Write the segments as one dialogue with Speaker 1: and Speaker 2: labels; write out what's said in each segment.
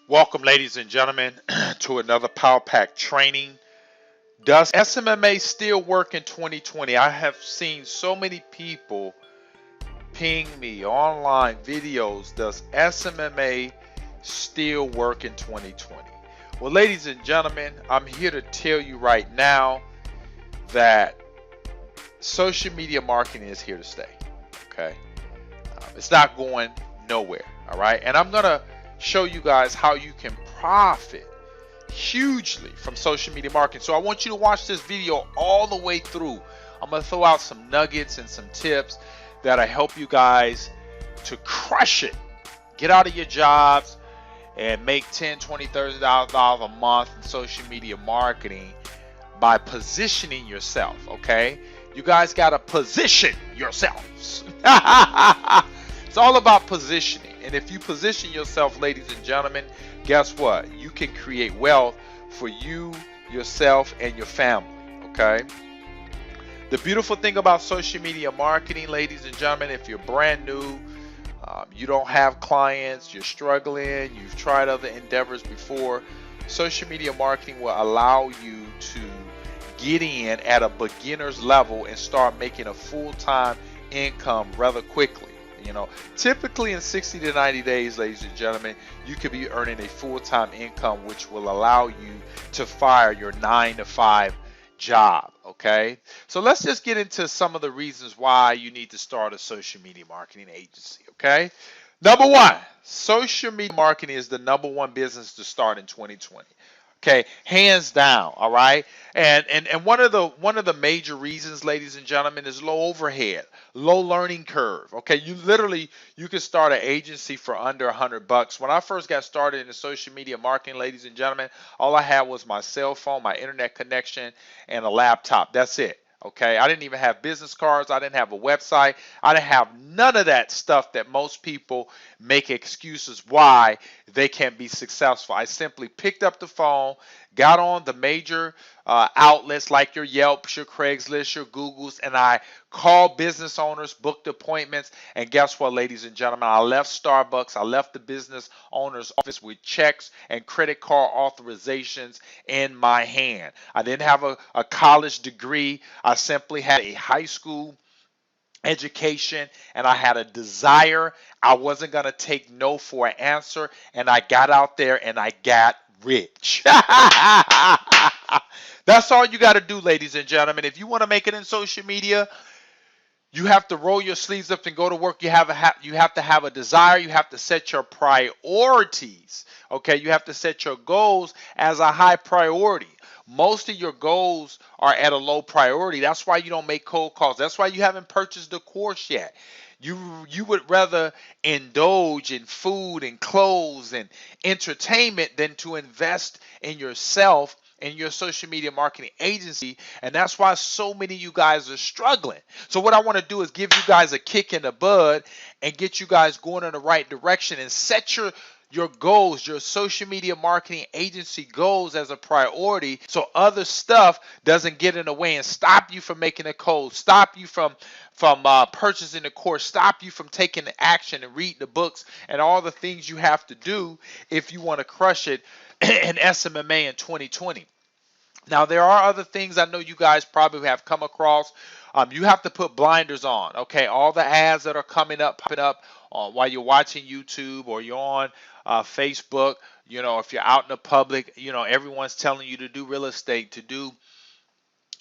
Speaker 1: Welcome, ladies and gentlemen, to another Power Pack training. Does SMMA still work in 2020? I have seen so many people ping me online videos. Does SMMA still work in 2020? Well, ladies and gentlemen, I'm here to tell you right now that social media marketing is here to stay. Okay, it's not going nowhere. All right, and I'm gonna show you guys how you can profit hugely from social media marketing. So I want you to watch this video all the way through. I'm going to throw out some nuggets and some tips that'll help you guys to crush it. Get out of your jobs and make $10, $20, $30,000 a month in social media marketing by positioning yourself, okay? You guys got to position yourselves. It's all about positioning. And if you position yourself, ladies and gentlemen, guess what? You can create wealth for you, yourself, and your family, okay? The beautiful thing about social media marketing, ladies and gentlemen, if you're brand new, you don't have clients, you're struggling, you've tried other endeavors before, social media marketing will allow you to get in at a beginner's level and start making a full-time income rather quickly. You know, typically in 60 to 90 days, ladies and gentlemen, you could be earning a full-time income, which will allow you to fire your 9-to-5 job. Okay, so let's just get into some of the reasons why you need to start a social media marketing agency. Okay, number one, social media marketing is the number one business to start in 2020. Okay, hands down. All right, and one of the major reasons, ladies and gentlemen, is low overhead, low learning curve. Okay, you can start an agency for under $100. When I first got started in the social media marketing, ladies and gentlemen, all I had was my cell phone, my internet connection, and a laptop. That's it. Okay, I didn't even have business cards. I didn't have a website. I didn't have none of that stuff that most people make excuses why they can't be successful. I simply picked up the phone, got on the major outlets like your Yelps, your Craigslist, your Googles, and I called business owners, booked appointments, and guess what, ladies and gentlemen? I left Starbucks, I left the business owner's office with checks and credit card authorizations in my hand. I didn't have a college degree. I simply had a high school education, and I had a desire. I wasn't going to take no for an answer, and I got out there and I got rich. That's all you got to do, ladies and gentlemen. If you want to make it in social media, you have to roll your sleeves up and go to work. You have to have a desire. You have to set your priorities. Okay, you have to set your goals as a high priority. Most of your goals are at a low priority. That's why you don't make cold calls. That's why you haven't purchased the course yet. You would rather indulge in food and clothes and entertainment than to invest in yourself and your social media marketing agency, and that's why so many of you guys are struggling. So what I want to do is give you guys a kick in the bud and get you guys going in the right direction and set your goals, your social media marketing agency goals as a priority, so other stuff doesn't get in the way and stop you from making a call, stop you from purchasing the course, stop you from taking the action and reading the books and all the things you have to do if you want to crush it in SMMA in 2020. Now, there are other things I know you guys probably have come across. You have to put blinders on, okay? All the ads that are popping up while you're watching YouTube or you're on Facebook, you know, if you're out in the public, you know, everyone's telling you to do real estate, to do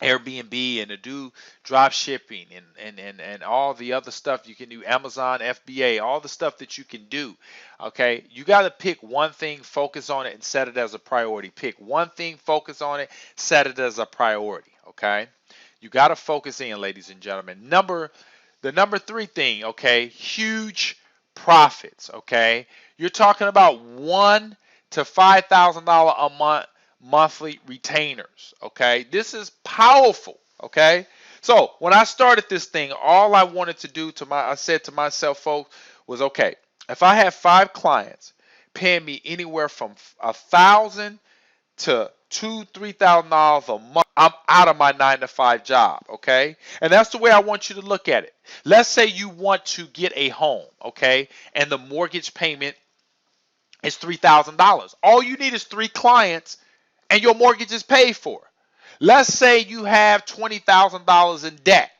Speaker 1: Airbnb, and to do drop shipping and all the other stuff you can do, Amazon FBA, all the stuff that you can do. Okay, you got to pick one thing, focus on it, and set it as a priority. Pick one thing, focus on it, set it as a priority. Okay, you got to focus in, ladies and gentlemen. The number three thing, okay, huge profits. Okay, you're talking about $1,000 to $5,000 a month monthly retainers. Okay, this is powerful. Okay, so when I started this thing, all I wanted to do I said to myself, folks, was okay, if I have 5 clients paying me anywhere from $1,000 to $2,000-$3,000 a month, I'm out of my 9-to-5 job. Okay, and that's the way I want you to look at it. Let's say you want to get a home, okay, and the mortgage payment It's $3,000. All you need is 3 clients and your mortgage is paid for. Let's say you have $20,000 in debt.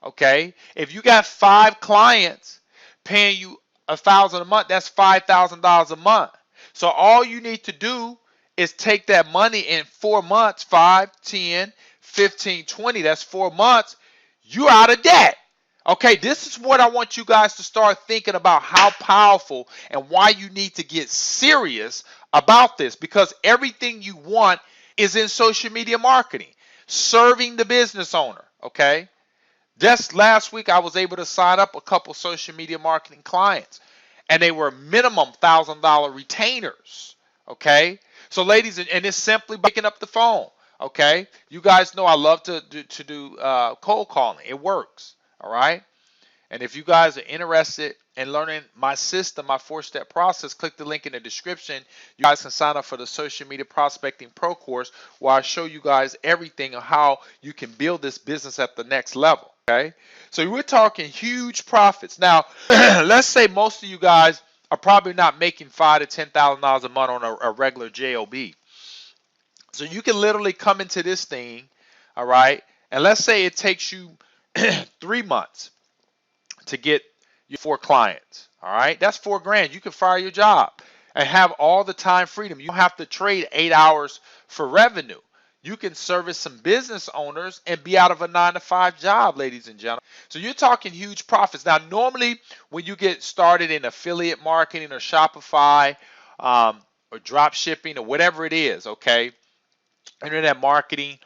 Speaker 1: Okay? If you got 5 clients paying you $1,000 a month, that's $5,000 a month. So all you need to do is take that money in 4 months, 5, 10, 15, 20, that's 4 months, you're out of debt. Okay, this is what I want you guys to start thinking about, how powerful and why you need to get serious about this, because everything you want is in social media marketing, serving the business owner. Okay, just last week I was able to sign up a couple social media marketing clients, and they were minimum $1,000 retainers. Okay, so ladies, and it's simply picking up the phone. Okay, you guys know I love to do cold calling. It works. All right. And if you guys are interested in learning my system, my 4-step process, click the link in the description. You guys can sign up for the Social Media Prospecting Pro course, where I show you guys everything on how you can build this business at the next level. Okay, so we're talking huge profits. Now, let's say most of you guys are probably not making $5,000 to $10,000 a month on a regular job. So you can literally come into this thing, all right, and let's say it takes you 3 months to get your 4 clients. All right, that's $4,000. You can fire your job and have all the time freedom. You don't have to trade 8 hours for revenue. You can service some business owners and be out of a 9-to-5 job, ladies and gentlemen. So you're talking huge profits. Now, normally when you get started in affiliate marketing or Shopify or drop shipping or whatever it is, okay, internet marketing,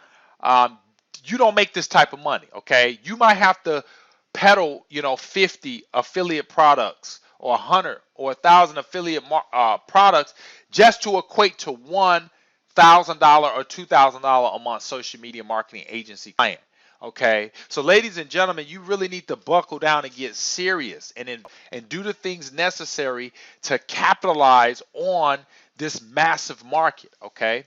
Speaker 1: you don't make this type of money. Okay, you might have to peddle, 50 affiliate products or 100 or 1,000 affiliate products just to equate to $1,000 or $2,000 a month social media marketing agency client. Okay, so ladies and gentlemen, you really need to buckle down and get serious and do the things necessary to capitalize on this massive market. Okay.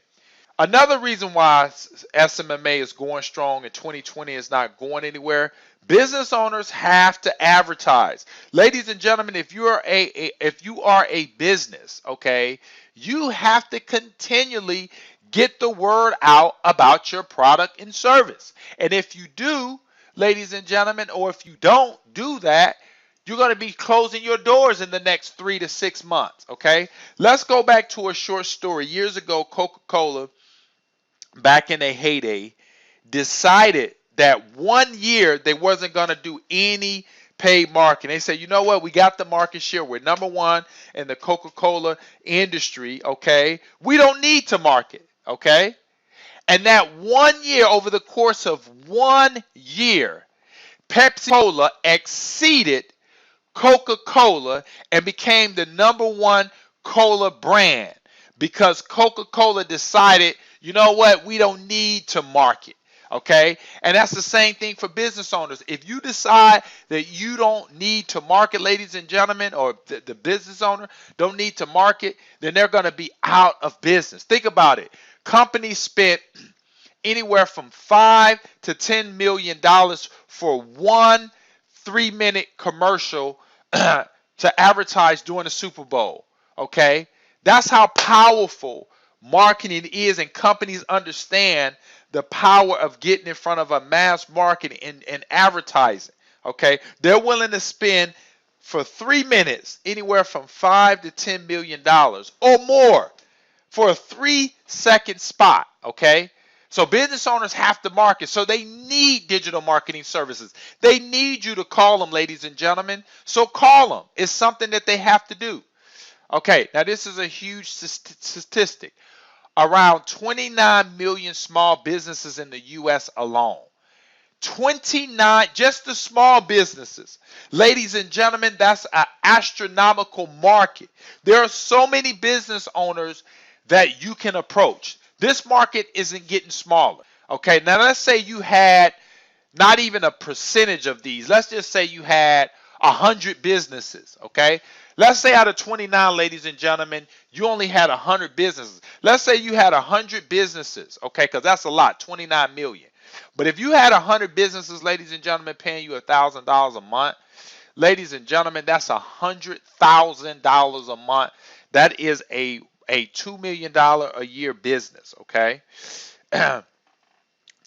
Speaker 1: Another reason why SMMA is going strong and 2020 is not going anywhere, business owners have to advertise. Ladies and gentlemen, if you are a business, okay, you have to continually get the word out about your product and service. And if you do, ladies and gentlemen, or if you don't do that, you're going to be closing your doors in the next 3 to 6 months. Okay, let's go back to a short story. Years ago, Coca-Cola, back in their heyday, decided that 1 year they wasn't going to do any paid marketing. They said, you know what, we got the market share. We're number 1 in the Coca-Cola industry, okay? We don't need to market, okay? And that 1 year, over the course of 1 year, Pepsi-Cola exceeded Coca-Cola and became the number 1 cola brand, because Coca-Cola decided, you know what, we don't need to market. Okay, and that's the same thing for business owners. If you decide that you don't need to market, ladies and gentlemen, or the business owner don't need to market, then they're going to be out of business. Think about it. Companies spent anywhere from $5 to $10 million for one 3-minute commercial to advertise during the Super Bowl. Okay, that's how powerful marketing is, and companies understand the power of getting in front of a mass market and advertising. Okay, they're willing to spend for 3 minutes anywhere from $5 to $10 million or more for a 3-second spot. Okay, so business owners have to market, so they need digital marketing services. They need you to call them, ladies and gentlemen. So call them. It's something that they have to do. Okay, now this is a huge statistic. Around 29 million small businesses in the U.S. alone. 29, just the small businesses. Ladies and gentlemen, that's an astronomical market. There are so many business owners that you can approach. This market isn't getting smaller. Okay, now let's say you had not even a percentage of these. Let's just say you had 100 businesses. Okay, let's say out of 29, ladies and gentlemen, you only had 100 businesses. Let's say you had 100 businesses, okay, because that's a lot, 29 million. But if you had 100 businesses, ladies and gentlemen, paying you $1,000 a month, ladies and gentlemen, that's $100,000 a month That is a $2 million a year business, okay?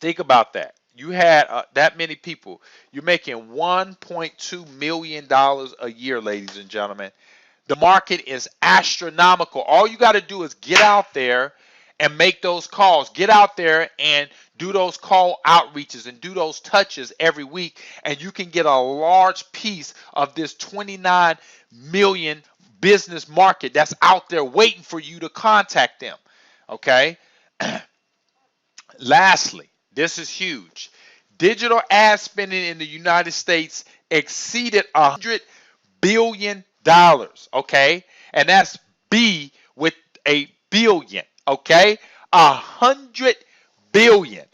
Speaker 1: Think about that. You had that many people. You're making $1.2 million a year, ladies and gentlemen. The market is astronomical. All you got to do is get out there and make those calls. Get out there and do those call outreaches and do those touches every week, and you can get a large piece of this 29 million business market that's out there waiting for you to contact them. Okay? Lastly, this is huge. Digital ad spending in the United States exceeded $100 billion. Okay, and that's B with a billion. Okay, 100 billion.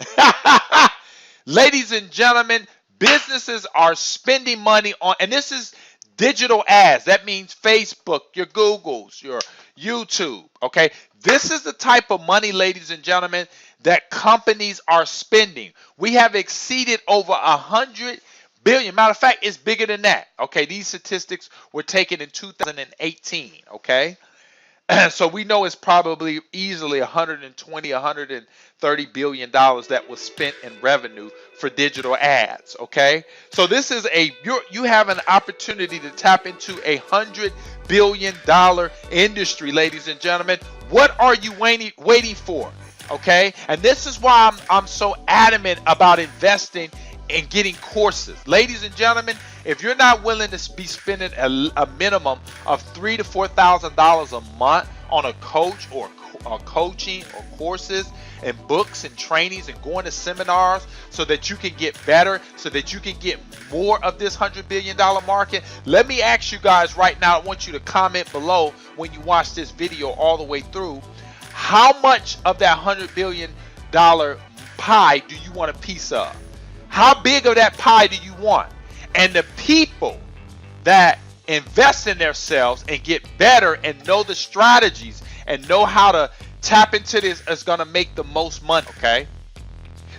Speaker 1: Ladies and gentlemen, businesses are spending money on, and this is digital ads. That means Facebook, your Googles, your YouTube. Okay, this is the type of money, ladies and gentlemen, that companies are spending. We have exceeded over 100 billion. Matter of fact, it's bigger than that. Okay, these statistics were taken in 2018. Okay, so we know it's probably easily 120, 130 billion dollars that was spent in revenue for digital ads. Okay, so this is you have an opportunity to tap into $100 billion industry, ladies and gentlemen. What are you waiting for? Okay, and this is why I'm so adamant about investing in getting courses. Ladies and gentlemen, if you're not willing to be spending a minimum of $3,000 to $4,000 a month on a coach or coaching or courses and books and trainings and going to seminars so that you can get better, so that you can get more of this $100 billion market, let me ask you guys right now. I want you to comment below when you watch this video all the way through. How much of that $100 billion pie do you want a piece of? How big of that pie do you want? And the people that invest in themselves and get better and know the strategies and know how to tap into this is going to make the most money, okay?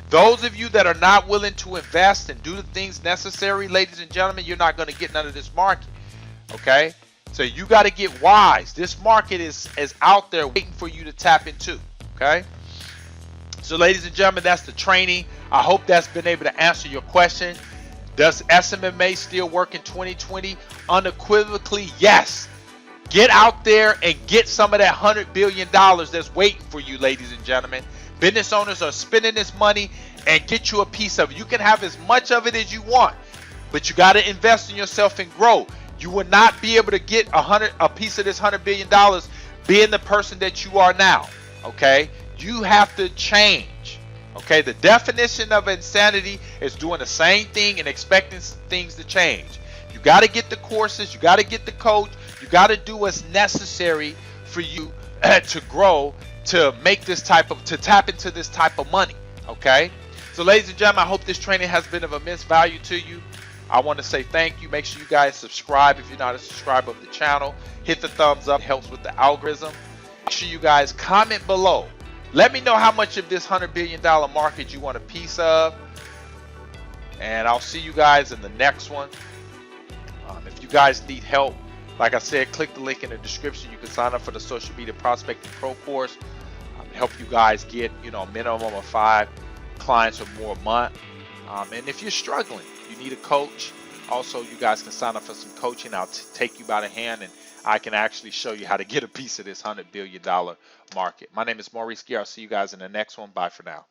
Speaker 1: Those of you that are not willing to invest and do the things necessary, ladies and gentlemen, you're not going to get none of this market, okay? So you got to get wise. This market is out there waiting for you to tap into, okay? So ladies and gentlemen, that's the training. I hope that's been able to answer your question. Does SMMA still work in 2020? Unequivocally, yes. Get out there and get some of that $100 billion that's waiting for you, ladies and gentlemen. Business owners are spending this money and get you a piece of it. You can have as much of it as you want, but you got to invest in yourself and grow. You will not be able to get a piece of this $100 billion being the person that you are now, okay? You have to change, okay? The definition of insanity is doing the same thing and expecting things to change. You got to get the courses. You got to get the coach. You got to do what's necessary for you to grow, to tap into this type of money, okay? So ladies and gentlemen, I hope this training has been of immense value to you. I want to say thank you. Make sure you guys subscribe if you're not a subscriber of the channel. Hit the thumbs up. It helps with the algorithm. Make sure you guys comment below. Let me know how much of this $100 billion market you want a piece of. And I'll see you guys in the next one. If you guys need help, like I said, click the link in the description. You can sign up for the Social Media Prospecting Pro course. Help you guys get a minimum of 5 clients or more a month. And if you're struggling, you need a coach, also you guys can sign up for some coaching. I'll take you by the hand and I can actually show you how to get a piece of this $100 billion market. My name is Maurice. I'll see you guys in the next one. Bye for now.